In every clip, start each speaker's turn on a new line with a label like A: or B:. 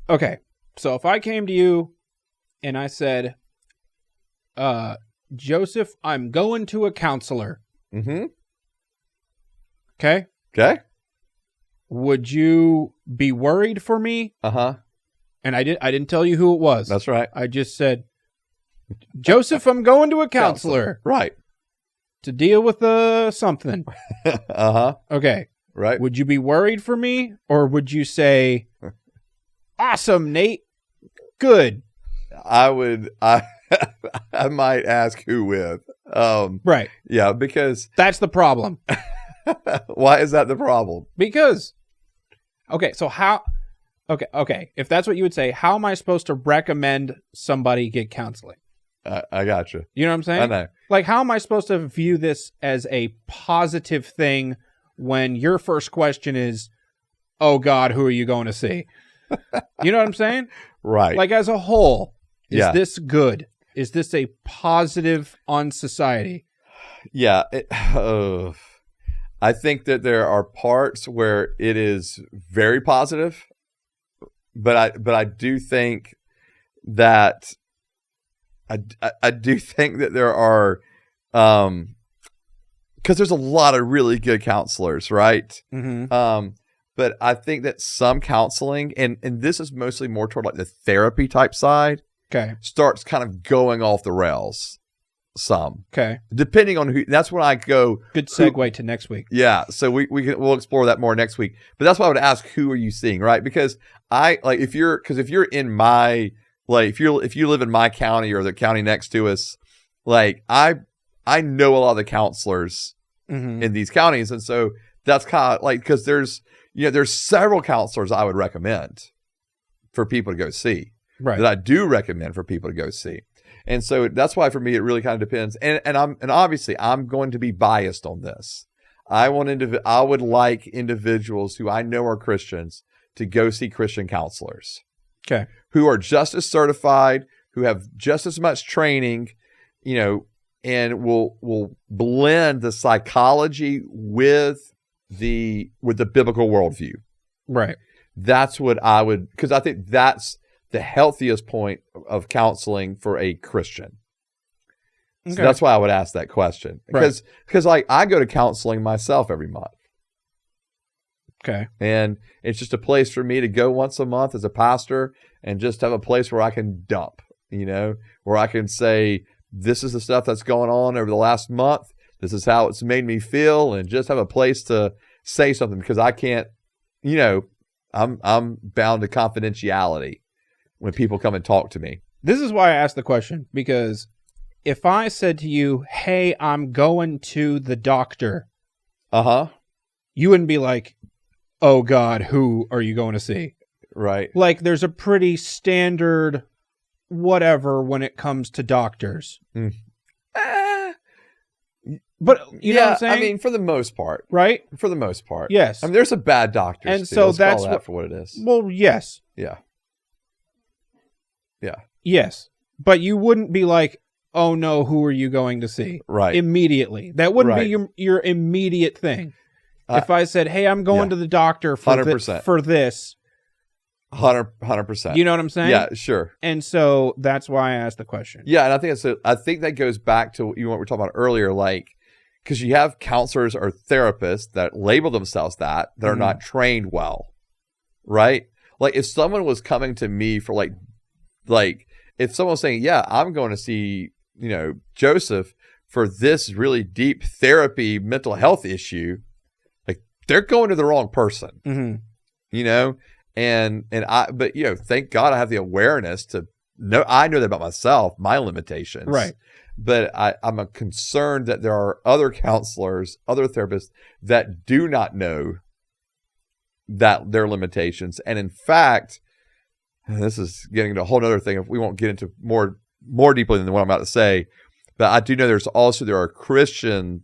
A: Okay. So if I came to you and I said, Joseph, I'm going to a counselor.
B: Mm-hmm.
A: Okay.
B: Okay.
A: Would you be worried for me?
B: Uh-huh.
A: And I didn't tell you who it was.
B: That's right.
A: I just said, Joseph, I'm going to a counselor.
B: Right.
A: To deal with something.
B: Uh-huh.
A: Okay.
B: Right.
A: Would you be worried for me? Or would you say, awesome, Nate. Good.
B: I might ask who with.
A: Right.
B: Yeah, because...
A: That's the problem.
B: Why is that the problem?
A: Because... Okay, so how... Okay. If that's what you would say, how am I supposed to recommend somebody get counseling?
B: I got you.
A: You know what I'm saying?
B: I know.
A: Like, how am I supposed to view this as a positive thing when your first question is, oh, God, who are you going to see? You know what I'm saying?
B: Right.
A: Like, as a whole, is
B: Yeah.
A: this good? Is this a positive on society?
B: Yeah. I think that there are parts where it is very positive, but I do think that I do think that there are, because there's a lot of really good counselors, right?
A: Mm-hmm.
B: But I think that some counseling, and this is mostly more toward like the therapy type side,
A: Okay.
B: starts kind of going off the rails some.
A: Okay.
B: Depending on who, that's when I go.
A: Good segue to next week.
B: Yeah, so we'll explore that more next week. But that's why I would ask, who are you seeing, right? Because if you're in my, like, if you live in my county or the county next to us, like I know a lot of the counselors
A: Mm-hmm.
B: in these counties, and so that's kind of like, because there's several counselors I would recommend for people to go see.
A: Right.
B: That I do recommend for people to go see. And so that's why for me it really kind of depends. And obviously I'm going to be biased on this. I would like individuals who I know are Christians to go see Christian counselors.
A: Okay.
B: Who are just as certified, who have just as much training, and will blend the psychology with the biblical worldview.
A: Right.
B: That's what I would, because I think that's the healthiest point of counseling for a Christian.
A: Okay.
B: So that's why I would ask that question. Because like I go to counseling myself every month.
A: Okay.
B: And it's just a place for me to go once a month as a pastor and just have a place where I can dump, where I can say, this is the stuff that's going on over the last month. This is how it's made me feel, and just have a place to say something, because I can't, I'm bound to confidentiality when people come and talk to me.
A: This is why I asked the question, because if I said to you, hey, I'm going to the doctor, you wouldn't be like, oh God, who are you going to see?
B: Right.
A: Like, there's a pretty standard whatever when it comes to doctors. But you know what I'm saying?
B: I mean, for the most part.
A: Right?
B: For the most part.
A: Yes.
B: I mean, there's some bad doctors,
A: and
B: too.
A: so
B: Let's
A: that's
B: call that for what it is.
A: Well, yes.
B: Yeah. Yeah.
A: Yes. But you wouldn't be like, oh no, who are you going to see?
B: Right.
A: Immediately. That wouldn't be your immediate thing. If I said, hey, I'm going to the doctor for
B: 100%.
A: For this.
B: 100%.
A: You know what I'm saying?
B: Yeah, sure.
A: And so that's why I asked the question.
B: Yeah, and I think that goes back to what we were talking about earlier, like, because you have counselors or therapists that label themselves that are not trained well, right? Like, if someone was coming to me for like if someone was saying, yeah, I'm going to see, Joseph for this really deep therapy mental health issue, like, they're going to the wrong person, but thank God I have the awareness to know, I know that about myself, my limitations.
A: Right.
B: But I'm concerned that there are other counselors, other therapists that do not know that their limitations. And in fact, and this is getting into a whole other thing. We won't get into more deeply than what I'm about to say. But I do know there are Christians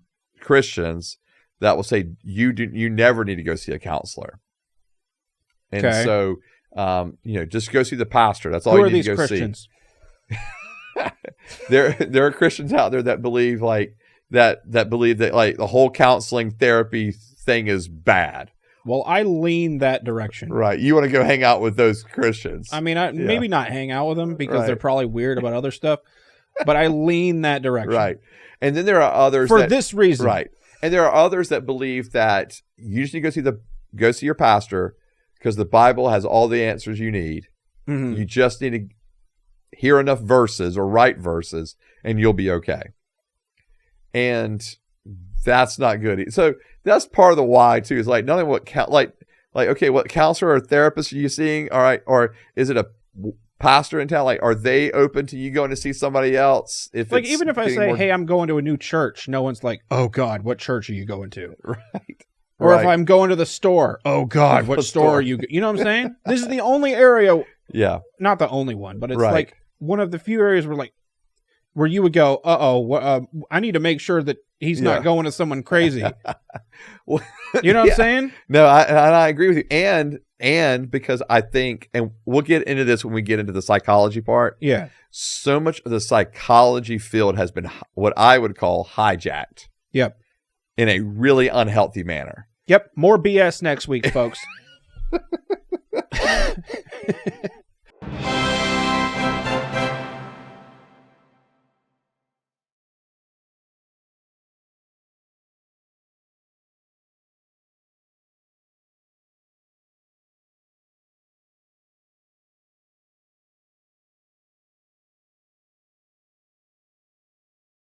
B: that will say you never need to go see a counselor. And so, just go see the pastor. That's all you need to go
A: Christians?
B: see. There are Christians out there that believe that like the whole counseling therapy thing is bad.
A: Well, I lean that direction.
B: Right. You want to go hang out with those Christians.
A: I mean, maybe not hang out with them because
B: Right.
A: they're probably weird about other stuff, but I lean that direction.
B: Right. And then there are others
A: For this reason.
B: Right. And there are others that believe that you just need to go see your pastor because the Bible has all the answers you need.
A: Mhm.
B: You just need to hear enough verses or write verses and you'll be okay. And that's not good. So that's part of the why too. Is like not only okay, what counselor or therapist are you seeing? All right, or is it a pastor in town? Like, are they open to you going to see somebody else?
A: Even if I say, "Hey, I'm going to a new church," no one's like, "Oh God, what church are you going to?"
B: Right.
A: Or if I'm going to the store, "Oh God, what store are you?" You know what I'm saying? This is the only area.
B: Yeah.
A: Not the only one, but it's
B: Right.
A: like one of the few areas where you would go, I need to make sure that he's not going to someone crazy.
B: Well,
A: You know what I'm saying?
B: No, I agree with you. And because I think, and we'll get into this when we get into the psychology part.
A: Yeah.
B: So much of the psychology field has been what I would call hijacked.
A: Yep.
B: In a really unhealthy manner.
A: Yep. More BS next week, folks.